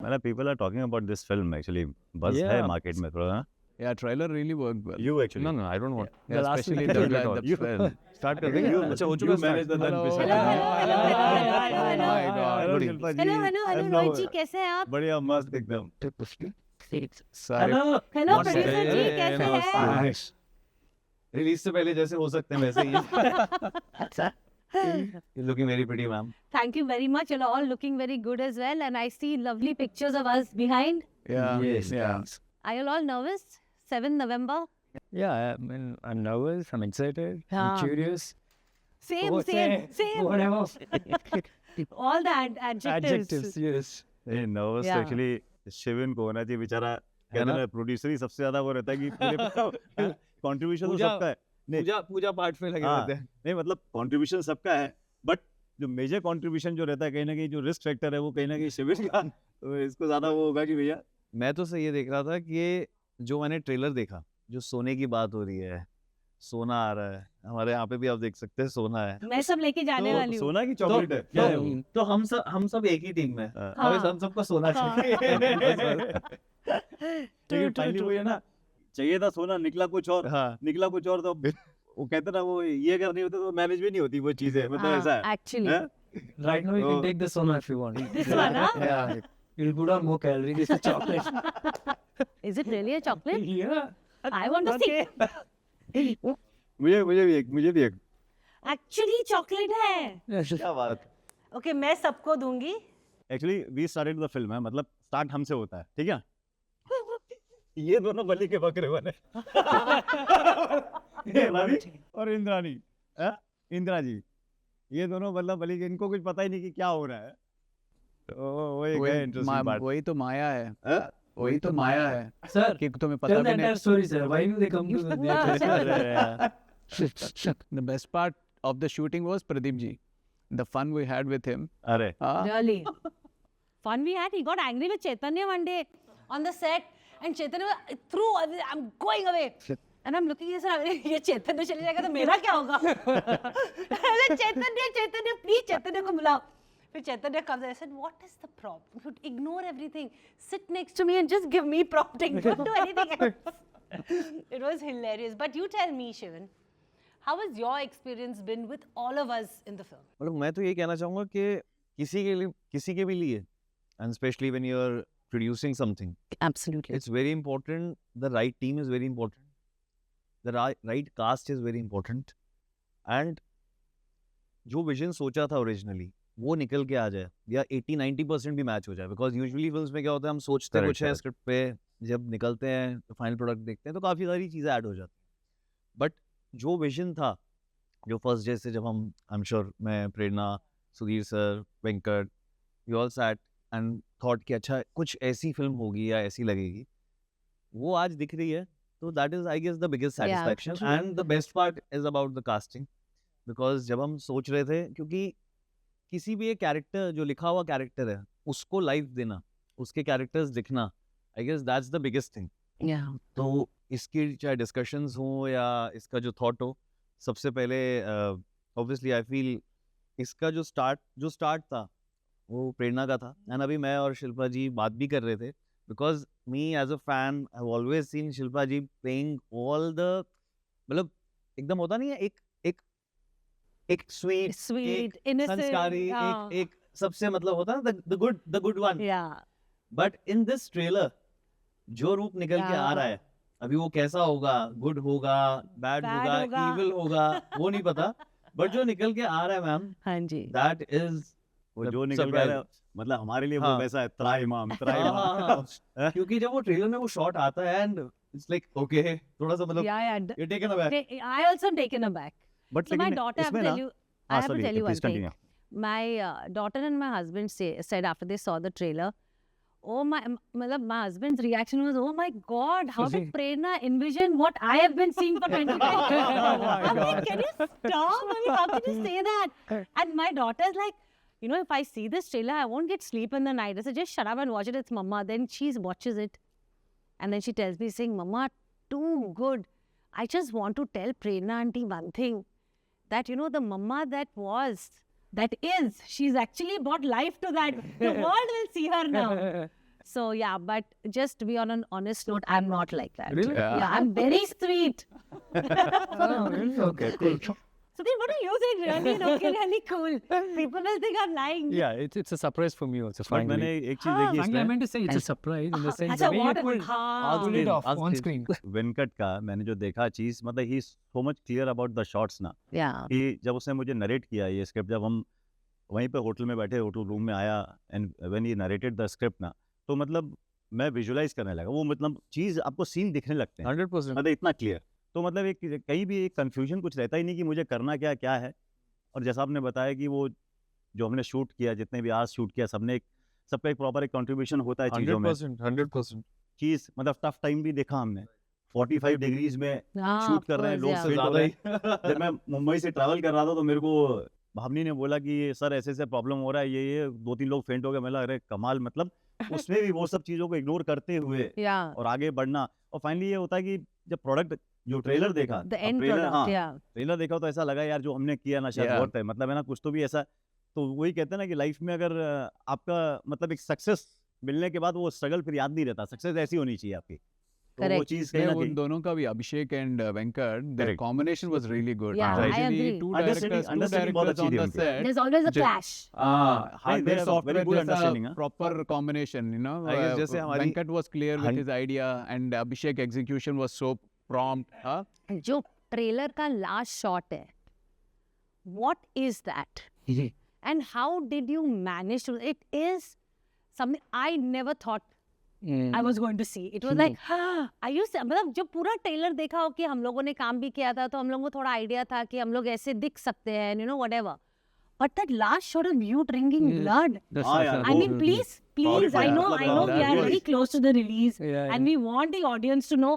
मतलब people are talking about this film actually. Buzz है Yeah. market में थोड़ा. Yeah, trailer really worked well. You actually. No, I don't want. Yeah, last especially week the I did the all. film. Start कर देंगे. You- अच्छा हो you चुका manage the start. done Hello, business. hello, hello, hello, hello, Oh my God. Hello Good Shilpa ji. Hello hello hello I'm Rohit now- ji कैसे हैं आप? बढ़िया मस्त एकदम. सारे हेलो What's प्रोड्यूसर that? जी Yeah, कैसे yeah, हैं? रिलीज से पहले जैसे हो सकते हैं वैसे ही. You're looking very pretty, ma'am. Thank you very much. You're all looking very good as well, and I see lovely pictures of us behind. Yeah. Yes, Yeah. Are you all nervous? 7 November. Yeah, I mean, I'm nervous. I'm excited. Yeah. I'm curious. Same, What's same, that? same. Whatever. All the adjectives. Adjectives. Yes. ये nervous Yeah. Actually Shivin को होना चाहिए बेचारा. है कहते ना? हैं producer ही सबसे ज्यादा वो रहता है कि कंट्रीब्यूशन तो पूजा- सबका है. नहीं पूजा पाठ में लगे हाँ, रहते हैं. नहीं मतलब कंट्रीब्यूशन सबका है बट जो मेजर कंट्रीब्यूशन जो रहता है कहीं ना कहीं जो रिस्क फैक्टर है वो कहीं ना कहीं शिविर का. तो इसको ज्यादा वो होगा कि भैया. मैं तो सही ये देख रहा था कि ये जो मैंने ट्रेलर देखा जो सोने की बात हो रही है, सोना आ रहा है हमारे यहाँ पे भी आप देख सकते हैं सोना है. मैं सब लेके जाने वाली हूँ. सोना की चॉकलेट है क्या है वो? तो हम सब एक ही टीम में हैं. हाँ. हमें हम सबको सोना हाँ. चाहिए. लेकिन फाइनली वो है ना चाहिए था सोना निकला कुछ और. हाँ. निकला कुछ और तो वो कहते ना वो ये अगर नहीं होते तो मैनेज भी नहीं होती वो चीजें. मतलब ऐसा है. Actually. हैं? Right now, you Oh. can take the sona if you want. This one, huh? Yeah. You'll put on more calories. This is chocolate. Is it really a chocolate? Yeah. I want to see. मुझे भी एक. Actually chocolate है. क्या बात. Okay, मैं सबको दूंगी. Actually we started the film है मतलब स्टार्ट हमसे होता है ठीक है. ये दोनों बलि के बकरे बने. ये रवि और इंद्रानी. इंदिरा जी ये दोनों मतलब बलि के इनको कुछ पता ही नहीं कि क्या हो रहा है. तो वो एक है इंटरेस्टिंग पार्ट. वही तो माया है. हाँ? वही तो माया है Sir, कि तुम्हें पता tell the भी नहीं. entire story, sir. Why do they come to the theater? The best part of the shooting was Pradeep ji. The fun we had with him. अरे Really. Fun we had. He got angry with Chaitanya one day on the set, and Chaitanya threw. I'm going away. And I'm looking at sir. ये चैतन्य चले जाएगा तो मेरा क्या होगा? चैतन्य please चैतन्य को बुलाओ. फिर चैतन्य comes. I said, what is the problem? You ignore everything. Sit next to me and just give me prompting. Don't do anything else. It was hilarious. But you tell me, Shivan, how has your experience been with all of us in the film? मतलब मैं तो ये कहना चाहूँगा कि किसी के भी लिए and especially when you are producing something Absolutely. it's very important. The right team is very important. The right cast is very important. And जो विजन सोचा था ओरिजिनली वो निकल के आ जाए या 80-90% भी मैच हो जाए. बिकॉज यूजुअली फिल्म्स में क्या होता है हम सोचते Correct, कुछ है correct. स्क्रिप्ट पे जब निकलते हैं तो फाइनल प्रोडक्ट देखते हैं तो काफ़ी सारी चीज़ें ऐड हो जाती हैं. बट जो विजन था जो फर्स्ट डे से जब हम आई एम श्योर मैं Prerna Sudhir sir Venkat we all sat and thought कि अच्छा कुछ ऐसी फिल्म होगी या ऐसी लगेगी वो आज दिख रही है. तो that is I guess the biggest Yeah, satisfaction. true. And the best part is about the casting because जब हम सोच रहे थे क्योंकि किसी भी एक कैरेक्टर जो लिखा हुआ कैरेक्टर है उसको लाइफ देना उसके कैरेक्टर्स दिखना I guess that's the biggest thing. Yeah. तो इसकी चाहे डिस्कशंस हो या इसका जो थॉट हो सबसे पहले ऑब्वियसली आई फील इसका जो स्टार्ट था वो प्रेरणा का था. एंड अभी मैं और शिल्पा जी बात भी कर रहे थे because me as a fan I have always seen Shilpa ji playing all the मतलब एकदम होता नहीं है एक स्वीट Sweet, innocent. संस्कारी yeah. एक सबसे मतलब होता है the good one. Yeah. But in this trailer जो रूप निकल के आ रहा है अभी वो कैसा होगा गुड होगा बैड Bad होगा होगा। इविल होगा वो नहीं पता. बट जो निकल के आ रहा है मैम हाँ जी. दैट इज वो जो निकल गया है, मतलब हमारे लिए वो हाँ. वैसा है त्राहिमाम. क्योंकि जब वो ट्रेलर में वो शॉट आता है एंड इट्स लाइक ओके थोड़ा सा मतलब Yeah, yeah. You taken aback. I also am taken aback. But So my daughter, I have to tell you, I have to tell you one thing. Continue. My daughter and my husband said after they saw the trailer, oh my, my husband's reaction was, oh my God, how did Prerna envision what I have been seeing for 25 years? I'm like, can you stop? I mean, how can you say that? And my daughter's like, you know, if I see this trailer, I won't get sleep in the night. I said, just shut up and watch it. It's Mama. Then she watches it. And then she tells me, saying, Mama, too good. I just want to tell Prerna auntie one thing. That, you know, the Mama that is, she's actually brought life to that. The world will see her now. So yeah, but just to be on an honest note, I'm not like that. Really? Yeah, I'm very sweet. Oh, really? Okay, cool. So then what do you think? Really, okay, really cool. People will think I'm lying. Yeah, it's a surprise for me also. But Frankly, मैंने एक चीज हाँ, देखी frankly, I इसमें meant to say it's a surprise in the sense अच्छा, the way what you pulled हाँ. pulled it off आज on दिन. screen. वेंकट का मैंने जो देखा चीज मतलब he so much clear about the shots ना Yeah. कि जब उसने मुझे नरेट किया ये स्क्रिप्ट जब हम वहीं पे होटल में बैठे होटल रूम में आया and when he narrated the script ना तो मतलब मैं विजुलाइज करने लगा वो मतलब चीज आपको सीन दिखने लगते हैं 100%. मतलब इतना क्लियर तो मतलब एक कहीं भी एक कंफ्यूजन कुछ रहता ही नहीं कि मुझे करना क्या क्या है और जैसा आपने बताया कि वो जो हमने शूट किया जितने भी आज शूट किया सबका एक प्रॉपर एक कंट्रीब्यूशन होता है चीजों में 100%. चीज मतलब टफ टाइम भी देखा हमने 45 डिग्रीज में हाँ, शूट of कर रहे हैं course, लोग yeah. faint हो रहे हैं। जब मैं मुंबई से ट्रैवल कर रहा था तो मेरे को भावनी ने बोला कि ये सर ऐसे ऐसे प्रॉब्लम हो रहा है ये 2-3 लोग फेंट हो गए मैं लगा अरे कमाल मतलब उसमें भी वो सब चीजों को इग्नोर करते हुए Yeah. और आगे बढ़ना और फाइनली ये होता है कि जब प्रोडक्ट जो ट्रेलर देखा The end product, yeah. Trailer देखा तो ऐसा लगा यार जो हमने किया ना शायद Yeah. बहुत है मतलब है ना कुछ तो भी ऐसा तो वही कहते हैं ना कि लाइफ में अगर आपका मतलब एक सक्सेस मिलने के बाद वो स्ट्रगल फिर याद नहीं रहता सक्सेस ऐसी होनी चाहिए आपकी तो वो Correct. चीज कहीं Yeah, ना उन कहीं दोनों का भी Abhishek and Venkat, their Correct. combination was really good. Yeah, I Actually, agree. two Understanding directors बहुत on अच्छी the थी उनकी. set. There's always a Ju- clash. Hardware Hardware software software good जैसा understanding, huh? proper combination, you know. I guess जैसे हमारी- Venkat was clear with hun- his idea and Abhishek execution was so prompt. Huh? जो trailer का last shot है, what is that? And how did you manage to? It is something I never thought I was going to see. It was like, I used to, मतलब जब पूरा trailer देखा हो कि हम लोगों ने काम भी किया था तो हम लोगों को थोड़ा आइडिया था कि हम लोग ऐसे दिख सकते हैं, you know, whatever. But that last shot of you drinking blood. हाँ यार, I mean, please, I yeah. know we That are was- very close to the release, Yeah, and we want the audience to know.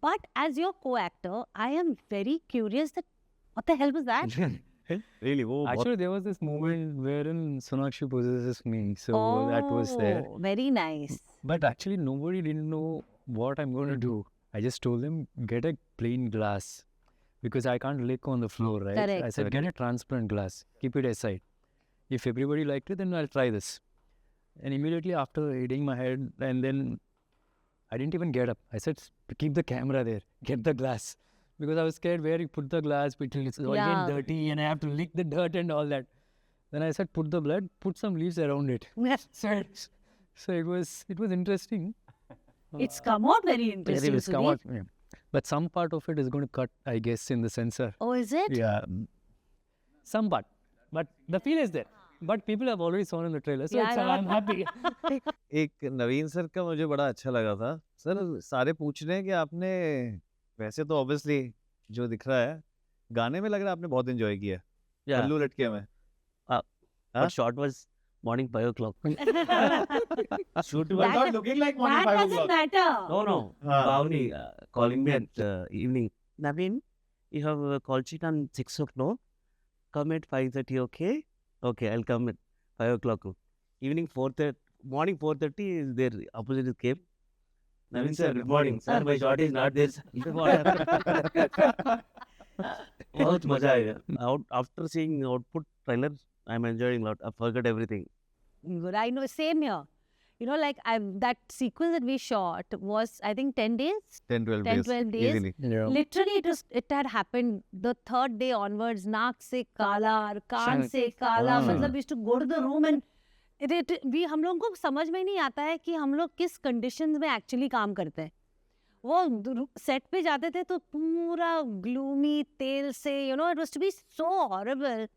But as your co-actor, I am very curious that what the hell was that? really वो बहुत Actually, there was this moment wherein Sonakshi possesses me, so that was there. Oh, very nice. But actually, nobody didn't know what I'm going to do. I just told them, get a plain glass. Because I can't lick on the floor, right? Correct. I said, get a transparent glass. Keep it aside. If everybody liked it, then I'll try this. And immediately after hitting my head, and then I didn't even get up. I said, keep the camera there. Get the glass. Because I was scared where you put the glass, it's all Yeah. getting dirty and I have to lick the dirt and all that. Then I said, put the blood, put some leaves around it. So it was interesting. It's come out very interesting. It's come Sudhir. out, yeah. But some part of it is going to cut, I guess, in the censor. Oh, is it? Yeah. Some part. But the feel is there. But people have already saw in the trailer. So Yeah, it's, I know. I'm happy. एक नवीन sir का मुझे बड़ा अच्छा लगा था sir सारे पूछ रहे हैं कि आपने वैसे तो ऑब्वियसली जो दिख रहा है गाने में लग रहा है आपने बहुत एंजॉय किया Yeah. पल्लू लटके में But shot was morning 5 o'clock. Shoot was That- not looking like That doesn't matter. No. Bhavani calling me at evening. Naveen, you have a call sheet on 6 o'clock. No? Come at 5:30, okay? Okay, I'll come at 5 o'clock. Evening 4:30, morning 4:30 is there. Opposite came. Naveen sir, good morning. Sir, my shot is not this. बहुत मजा आया. After seeing output trailer, I'm enjoying a lot. I forgot everything. Good. I know. Same here. You know, like that sequence that we shot was, I think, 10 days? 10-12 10, days 12 days. easily. Yeah. Literally, it had happened the third day onwards. Naak se kala, kaan se kala. मतलब we used to go to the room and हम लोगों को समझ में नहीं आता है कि हम लोग किस कंडीशंस में एक्चुअली काम करते हैं. वो सेट पे जाते थे तो पूरा ग्लूमी तेल से, you know, it was to be so horrible.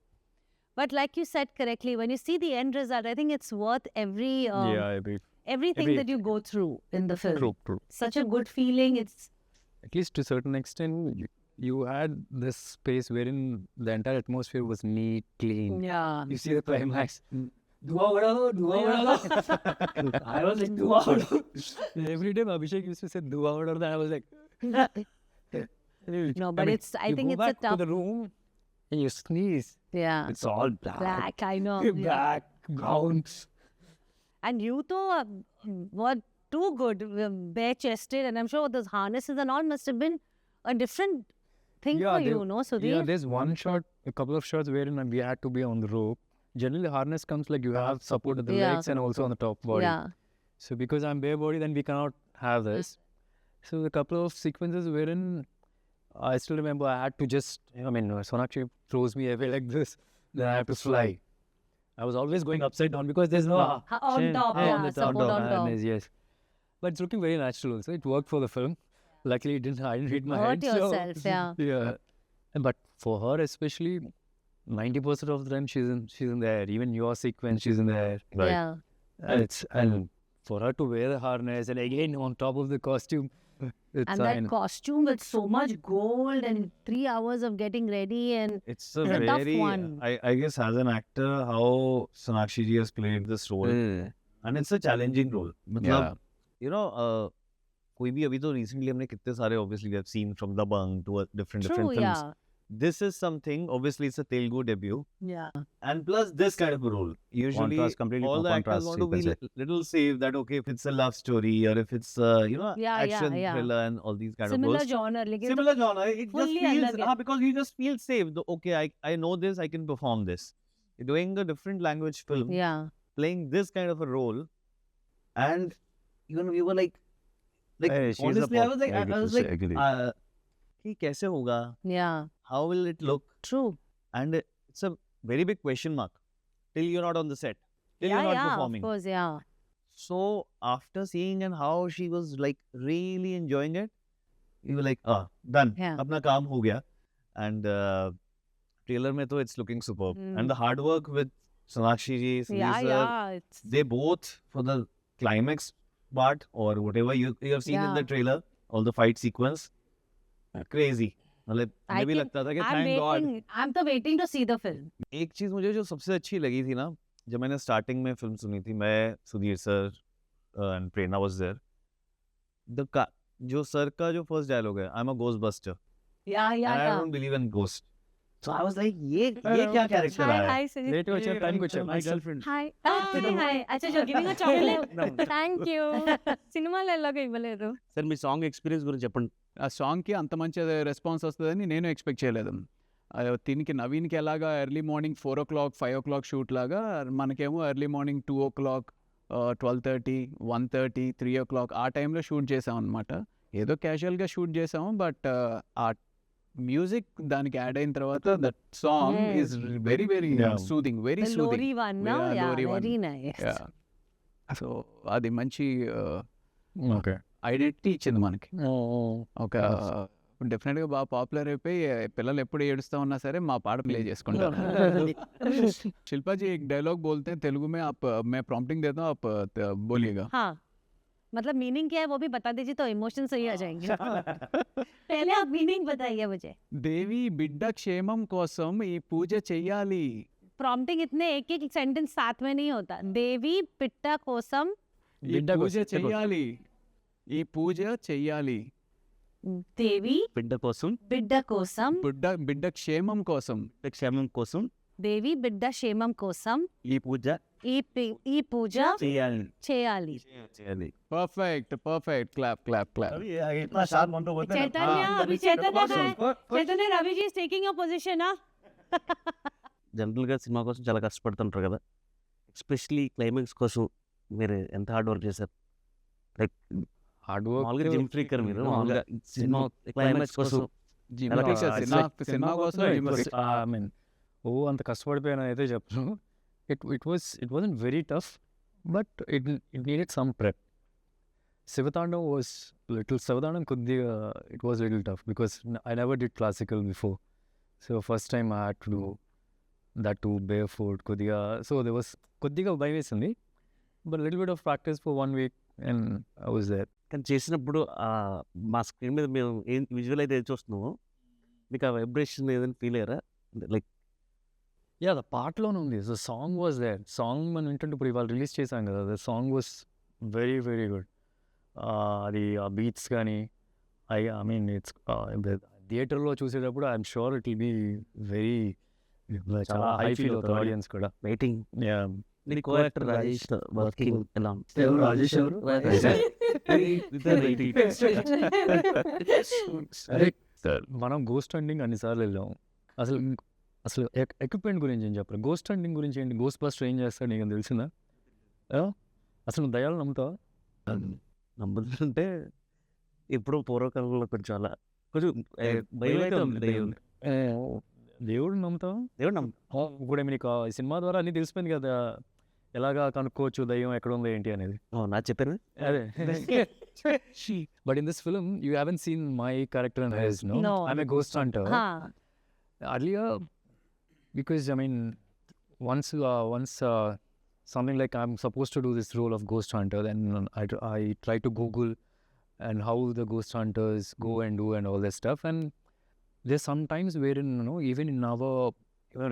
But like you said correctly, when you see the end result, I think it's worth every I agree. everything that you go through in the film. True. Such a good feeling. It's At least to a certain extent, you had this space wherein the entire atmosphere was neat, clean. yeah. You see the climax. Dua vada. I was like, Dua vada. Every time Abhishek used to say Dua vada, then I was like, No, but it's. I think you it's go a back tough. to the room and you sneeze. Yeah. It's all black. Black. I know. Yeah. Black, brown. And you too were too good, bare chested, and I'm sure those harnesses and all must have been a different thing Yeah, for they- you, no, Sudhir? Yeah, there's one shot, a couple of shots wherein we had to be on the rope. Generally, the harness comes like you have support at the Yeah. legs and also on the top body. Yeah. So because I'm bare body, then we cannot have this. So a couple of sequences wherein I still remember I had to just, Sonakshi throws me away like this, then I have to fly. I was always going upside down because there's no On chin top, on yeah, the top. support on top. Yes. But it's looking very natural also. It worked for the film. Luckily, I didn't hit my Hurt head. so- yourself, yeah. yeah. But for her especially, 90% of the time she's in there. Even your sequence, she's in there. Right. Yeah. And for her to wear the harness and again on top of the costume, it's And that costume with so much gold and 3 hours of getting ready and It's a It's a tough very, one. I guess as an actor, how Sonakshi ji has played this role. And it's a challenging role. मतलब, you know, कोई भी अभी तो recently हमने कितने सारे obviously we have seen from Dabangg to different true, films. yeah. This is something, obviously it's a Telugu debut. Yeah. And plus this kind of a role. Usually Contrast, completely all the actors contrast want to be sequence. little safe that okay, if it's a love story or if it's Yeah, action yeah. thriller and all these kind Similar of roles. genre. लेकिन Similar genre. It just fully feels अलग है. because you just feel safe. Okay, I know this, I can perform this. You're doing a different language film, Yeah. playing this kind of a role, and you were like Hey, she's a honestly, I pop- was like, I I was like, agree. कि कैसे होगा? Yeah. How will it look? True. And it's a very big question mark till you're not on the set, till Yeah, you're not yeah, performing. of course, yeah. So after seeing and how she was like really enjoying it, you were like, done. Yeah. अपना काम हो गया. And trailer में तो it's looking superb. Mm. And the hard work with Sonakshi ji, Yeah, Sunil sir, yeah. It's, they both for the climax part or whatever you have seen in the Yeah. trailer, all the fight sequence, crazy. मतलब I मुझे भी can- लगता था कि I'm thank God. waiting. I'm so waiting to see the film. एक चीज मुझे जो सबसे अच्छी लगी थी ना, जब मैंने स्टार्टिंग में फिल्म सुनी थी, मैं Sudhir sir and Prerna was there, जो सर का जो फर्स्ट डायलॉग है, I am a ghost buster Yeah, and yeah, I yeah. Don't believe in ghost. So I was like ये क्या कैरेक्टर Hi, आया? hi, Sunil. Late వచ్చారు, time కి వచ్చారు. My girlfriend. Hi. Hi. Acha, you're giving a chocolate? Thank you. సినిమాలో ఎలాగో ఇవ్వలేదు. Sir మీ song experience గురించి చెప్పండి. ఆ సాంగ్కి అంత మంచి రెస్పాన్స్ వస్తుందని నేను ఎక్స్పెక్ట్ చేయలేదు. దీనికి నవీన్కి ఎలాగా early morning 4 o'clock 5 o'clock shoot లాగా మనకేమో ఎర్లీ మార్నింగ్ 2 o'clock 12:30 1:30 3 o'clock ఆ టైంలో షూట్ చేసాం అనమాట. ఏదో క్యాజువల్గా షూట్ చేసాము, బట్ ఆ మ్యూజిక్ దానికి యాడ్ అయిన తర్వాత that song is very very Yeah. Soothing, very The soothing. Lori one, no? Yeah, Yeah, Lori one. very nice. So అది మంచి Okay. ఐడెంటిటీ ఇచ్చింది మనకి. Oh. ఒక డెఫినెట్గా బాగా పాపులర్ అయిపోయి పిల్లలు ఎప్పుడు ఏడుస్తా ఉన్నా సరే మా పాట ప్లే చేసుకుంటారు. शिल्पा जी एक डायलॉग बोलते हैं तेलुगु में, आप मैं प्रॉम्प्टिंग देता हूँ, आप बोलिएगा. हाँ. मतलब मीनिंग क्या है वो भी बता दीजिए तो इमोशन सही आ जाएंगे. पहले आप मीनिंग बताइए मुझे. దేవి బిడ్డ క్షేమం కోసం ఈ పూజ చెయ్యాలి. प्रॉम्प्टिंग इतने एक एक सेंटेंस साथ में नहीं होता. देवी पिट्टा कोसम ఈ బిడ్డ పూజ కోసం. చెయ్యాలి. ఈ పూజ చెయ్యాలి. देवी బిడ్డ కోసం, బిడ్డ కోసం బిడ్డ క్షేమం కోసం, క్షేమం కోసం దేవి బిడ్డ క్షేమం కోసం ఈ పూజ ఈ పూజ చేయాలి. చేయాలి. చేయాలి. Perfect perfect, clap clap clap. अभी ये इतना शार्प मंत्र बोलते हैं ना। चैतन्य हाँ, अभी चैतन्य है. चैतन्य Ravi ji is taking your position. జనరల్గా సినిమా కోసం చాలా కష్టపడుతుంటారు కదా, ఎస్పెషలీ క్లైమాక్స్ కోసం మీరు ఎంత హార్డ్ వర్క్ చేశారు? Like Hard work. మామూలుగా జిమ్ ఫ్రీకర్ మీరు, మామూలుగా సినిమా క్లైమాక్స్ కోసం సినిమా కోసం I mean, అంత కష్టపడిపోయాను అయితే చెప్పను. It wasn't very tough, but it needed some prep. Sivatandavam కొద్దిగా it was a little tough because I never did classical before. So first time I had to do that too barefoot కొద్దిగా. So there was కొద్దిగా భయం వేసింది, but a little bit of practice for 1 week and I was there. కానీ చేసినప్పుడు మా screen మీద మేము ఏం విజువల్ అయితే చూస్తున్నామో మీకు ఆ వైబ్రేషన్ ఏదైనా ఫీల్ అయ్యారా? లైక్ Yeah, the పాటలోనే ఉంది. The song was there. Song మనం వింటుంటే ఇప్పుడు ఇవాళ రిలీజ్ చేశాం కదా, the song was very very good. అది ఆ బీట్స్ కానీ ఐ మీన్ ఇట్స్ థియేటర్లో చూసేటప్పుడు I'm sure it will be very చాలా హై ఫీల్ అవుతుంది ఆడియన్స్ కూడా. వెయిటింగ్. Yeah. మీ కో యాక్టర్ రాజేష్ వర్కింగ్ ఎలా ఉంది? రాజేష్ ఎవరు? మనం గోస్ట్ హంటింగ్ అన్నిసార్లు వెళ్ళాం. అసలు ఎక్విప్మెంట్ గురించి ఏం చెప్పరు. గోస్ట్ హంటింగ్ గురించి ఏంటి, గోస్ట్ బస్టర్ ఏం చేస్తాడు నీకు తెలిసిందా? అసలు దయాలు నమ్ముతావా? నమ్ముతుంటే ఇప్పుడు పూర్వకాలంలో కొంచెం అలా కొంచెం భయం అయితే ఉంది దయ్యం. దేవుడు నమ్ముతాం. దేవుడు నమ్ము ఇప్పుడు మీకు ఈ సినిమా ద్వారా అన్నీ తెలిసిపోయింది కదా, ఎలాగా కనుక్కోవచ్చు దయ్యం ఎక్కడ ఉంది ఏంటి అనేది. నా చెప్పాను అదే but in this film you haven't seen my character and హైస్. No, No. I'm a ghost hunter. Huh. Earlier, because I mean, once something like I'm supposed to do this role of ghost hunter, then I try to Google and how the ghost hunters go and do and all that stuff. And there's sometimes wherein, you know, even in our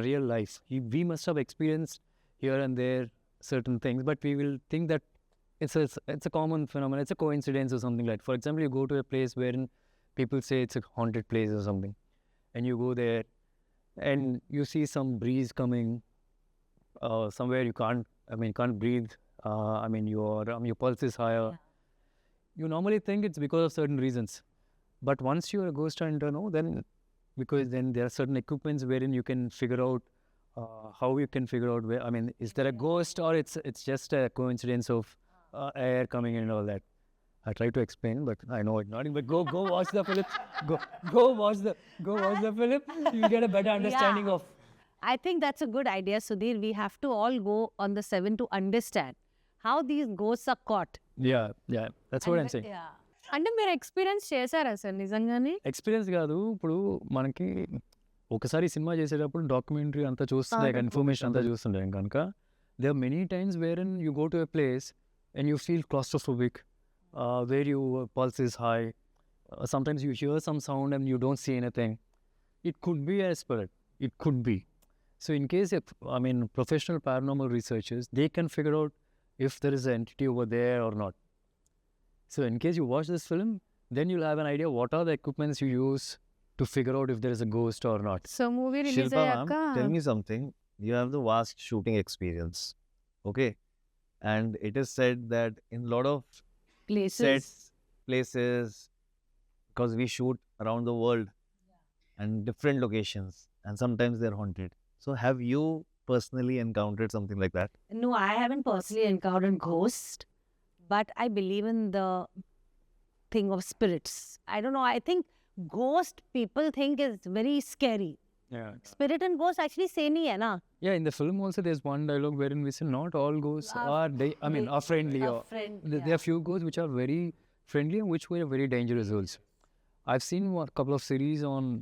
real life, we must have experienced here and there certain things, but we will think that it's a common phenomenon, it's a coincidence or something like. For example, you go to a place wherein people say it's a haunted place or something, and you go there and you see some breeze coming somewhere you can't breathe. Your pulse is higher. Yeah. You normally think it's because of certain reasons, but once you're a ghost hunter, no, then because then there are certain equipments wherein you can figure out how you can figure out where, is there a ghost or it's just a coincidence of air coming in and all that. I try to explain, but I know it's not. But go watch the film. Go watch the film. You'll get a better understanding Yeah. of. I think that's a good idea, Sudhir. We have to all go on the 7 to understand how these ghosts are caught. Yeah. That's what I'm saying. Yeah. అంటే మీరు experience చేశారా sir నిజంగానే? Experience కాదు, ఇప్పుడు మనకి ఒకసారి cinema చేసేటప్పుడు documentary అంతా చూస్తుండే, ఇన్ఫర్మేషన్ అంతా చూస్తుండే కనుక there are many times wherein you go to a place and you feel claustrophobic, where your pulse is high. Sometimes you hear some sound and you don't see anything. It could be a spirit. It could be. So in case professional paranormal researchers, they can figure out if there is an entity over there or not. So in case you watch this film, then you'll have an idea what are the equipments you use to figure out if there is a ghost or not. So movie release Shilpa అయ్యాక ma'am, tell me something. You have the vast shooting experience, okay? And it is said that in a lot of Places. sets, places, because we shoot around the world and different locations, and sometimes they're haunted. So have you personally encountered something like that? No, I haven't personally encountered ghosts, but I believe in the thing of spirits. I don't know. I think ghost people think is very scary. Yeah. Spirit and ghost actually same ही है ना? Yeah, in the film also there's one dialogue wherein we say not all ghosts are friendly. A Or friend. there are few ghosts which are very friendly and which were very dangerous also. I've seen a couple of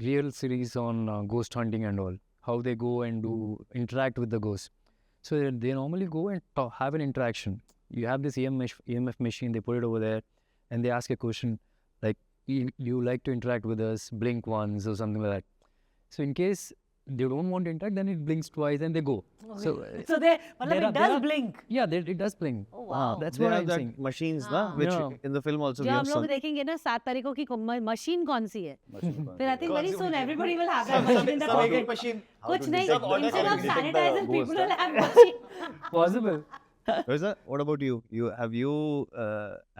real series on ghost hunting and all, how they go and interact with the ghosts. So they normally go and have an interaction. You have this EMF machine, they put it over there and they ask a question like, you like to interact with us, blink once or something like that. So in case they don't want to interact, then it blinks twice and they go. So So they, there it are- does there are- blink. yeah, it does blink. Oh wow. That's They what have I'm that saying. machines, हाँ. which Yeah. in the film also जो we हम have लोग some. देखेंगे ना 7 तारीखों की machine कौन सी है? फिर I think कौन very C soon machine? everybody will have that machine in the pocket. कुछ नहीं, instead of sanitizer, ghost, people will have machine. Possible. Rohit, what about you? Have you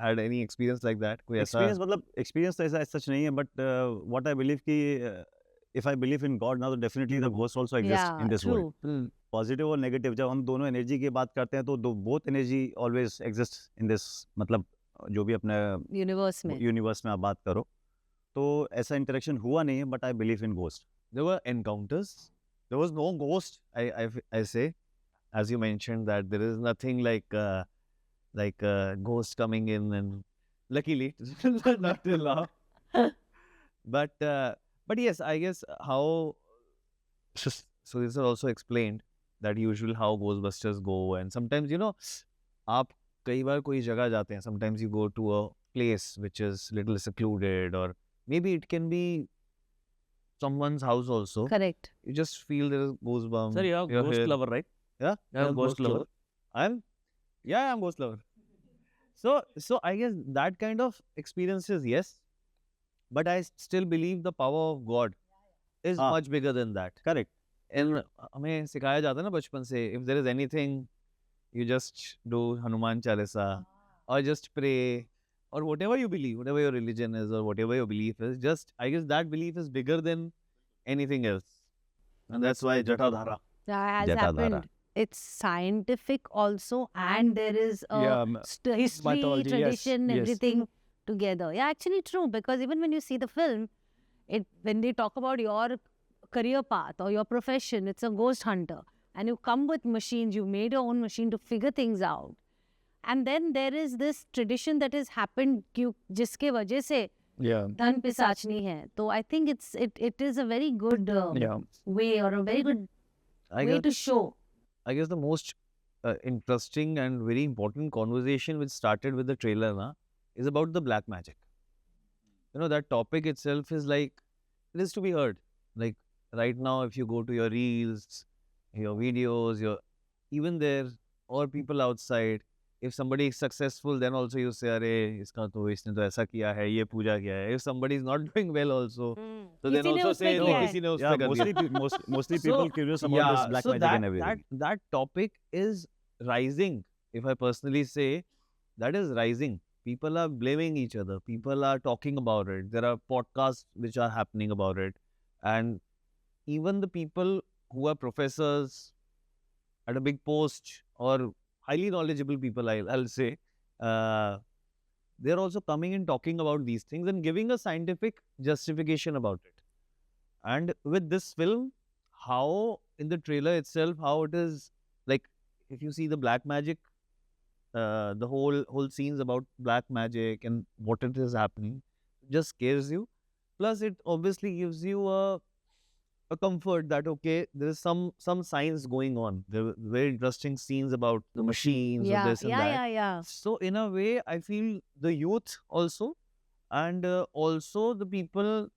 had any experience like that? कोई ऐसा experience मतलब experience तो ऐसा सच नहीं है, but what I believe कि if I believe in God ना, तो definitely the ghost also exist in this world. true. Positive और नेगेटिव, जब हम दोनों एनर्जी की बात करते हैं तो both energy always exist in this, मतलब जो भी अपने Universe में. यूनिवर्स में आप बात करो, तो ऐसा इंटरेक्शन हुआ नहीं है, but I believe in ghost. there were encounters? There was no ghost. I say, as you mentioned that there is nothing like ghost coming in, and luckily not till now. But yes, I guess how. So this is also explained that usually how Ghostbusters go, and sometimes आप कई बार कोई जगह जाते हैं. Sometimes you go to a place which is little secluded, or maybe it can be someone's house also. Correct. You just feel there is goosebumps. Sir, you are you're ghost here. lover, right? Yeah, You are ghost lover. I'm ghost lover. So I guess that kind of experiences, yes, but I still believe the power of God is हाँ. much bigger than that. Correct. And हमें सिखाया जाता है ना बचपन से, if there is anything, you just do Hanuman Chalisa or just pray, or whatever you believe, whatever your religion is or whatever your belief is, just I guess that belief is bigger than anything else, and that's why Jatadhara. That has Jatadhara. happened it's scientific also, and there is a Yeah, history, mythology, yes, tradition, yes. everything together. Yeah, actually true, because even when you see the film, when they talk about your career path or your profession, it's a ghost hunter, and you come with machines, you made your own machine to figure things out. And then there is this tradition that has happened जिसके वजह से Yeah, धन पिशाचनी है. So I think it is a very good yeah. way, or a very good I way guess, to show. I guess the most interesting and very important conversation which started with the trailer is about the black magic. You know, that topic itself is like, it is to be heard. Like right now, if you go to your reels, your videos, even there, or people outside, if somebody is successful, then also you say, "Arey, इसने तो ऐसा किया है, ये पूजा किया है." If somebody is not doing well also, so then किसी ने also उसमें say, "No, किया है." किसी ने उस Yeah, पे कर दिया." mostly So, people curious about this black magic and everything. That topic is rising. If I personally say, that is rising. People are blaming each other. People are talking about it. There are podcasts which are happening about it, and even the people who are professors at a big post or highly knowledgeable people, I'll say, they're also coming and talking about these things and giving a scientific justification about it. And with this film, how in the trailer itself, how it is like, if you see the black magic, the whole scenes about black magic and what it is happening, just scares you. Plus, it obviously gives you a comfort that okay, there is some science going on. There were very interesting scenes about the machines or Yeah, this and that. yeah. So in a way, I feel the youth also, and also the people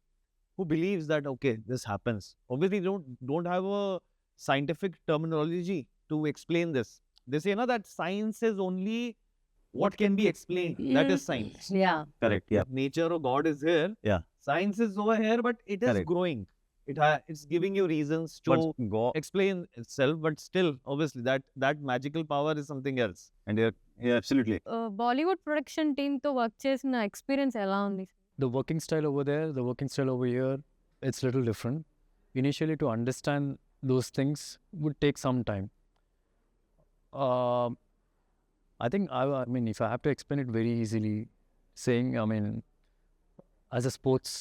who believes that okay, this happens. Obviously, don't have a scientific terminology to explain this. They say that science is only what can be explained. That is science. Yeah. Correct. Yeah. Nature or God is here. Yeah. Science is over here, but it is Correct. growing. It's giving you reasons to But go explain itself, but still, obviously, that magical power is something else. and yeah, absolutely. Bollywood production team తో work చేసిన experience ఎలా ఉంది? The working style over there, the working style over here, it's little different. Initially, to understand those things would take some time. I think, I mean, if I have to explain it very easily, saying, I mean, as a sports,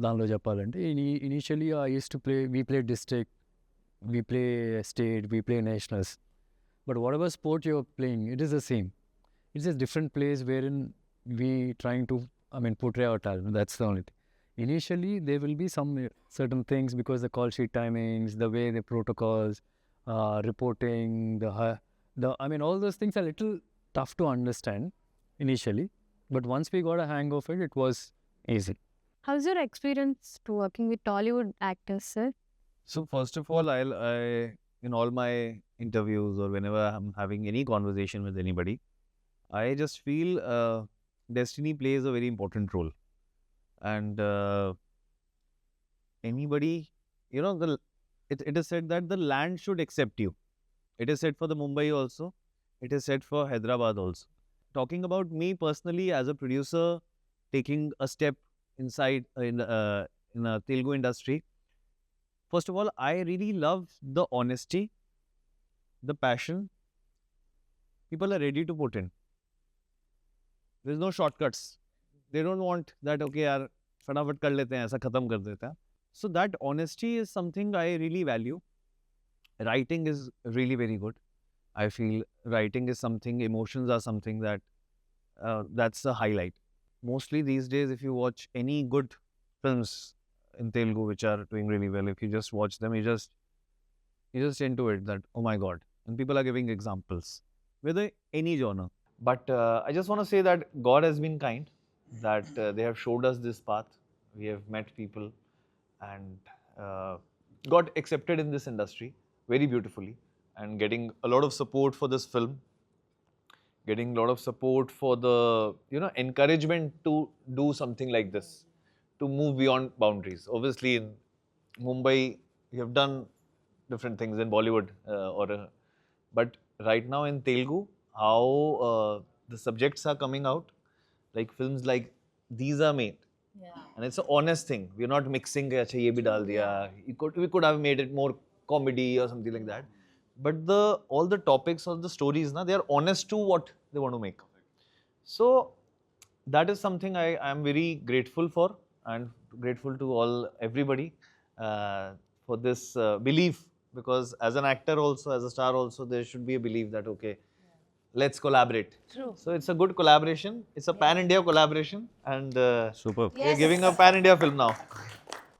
దానిలో చెప్పాలంటే initially I used to play, we play district, we play state, we play nationals. But whatever sport you're playing, it is the same. It's just different place wherein we trying to, I mean, portray our talent. That's the only thing. Initially, there will be some certain things because the call sheet timings, the way the protocols, reporting, I mean, all those things are little tough to understand initially. But once we got a hang of it, it was easy. House your experience to working with Tollywood actors sir? So first of all, I in all my interviews or whenever I'm having any conversation with anybody, I just feel destiny plays a very important role, and anybody, it is said that the land should accept you. It is said for the Mumbai also. It is said for Hyderabad also. Talking about me personally as a producer, taking a step inside in a Telugu industry. First of all, I really love the honesty, the passion people are ready to put in. There's no shortcuts. They don't want that, okay, yaar, फटाफट कर लेते हैं, ऐसा खत्म कर देते हैं. So that honesty is something I really value. Writing is really very good. I feel writing is something, emotions are something that that's a highlight. Mostly these days, if you watch any good films in Telugu which are doing really well, if you just watch them, you just into it that, oh my God. And people are giving examples with any genre. But I just want to say that God has been kind, that they have showed us this path. We have met people and got accepted in this industry very beautifully, and getting a lot of support for this film, getting a lot of support for the encouragement to do something like this, to move beyond boundaries. Obviously in Mumbai you have done different things in Bollywood but right now in Telugu, how the subjects are coming out, like films like these are made. And it's an honest thing. We're not mixing, acha ye bhi dal diya. We could have made it more comedy or something like that. but all the topics or the stories, na, they are honest to what they want to make. So that is something I am very grateful for, and grateful to everybody for this belief, because as an actor also, as a star also, there should be a belief that okay, let's collaborate. True. So it's a good collaboration. It's a pan-India collaboration, and Superb. we're giving a pan-India film now.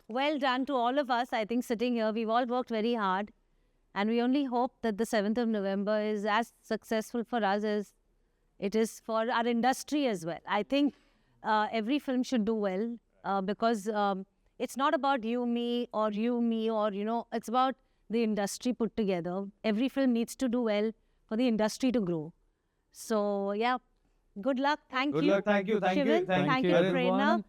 Well done to all of us. I think sitting here, we've all worked very hard. And we only hope that the 7th of November is as successful for us as it is for our industry as well. I think every film should do well because it's not about you, me, or you know, it's about the industry put together. Every film needs to do well for the industry to grow. So, yeah, good luck. Thank Good you. luck. Thank you. Thank you. Shivan, Thank thank you, you, everyone. Prerna.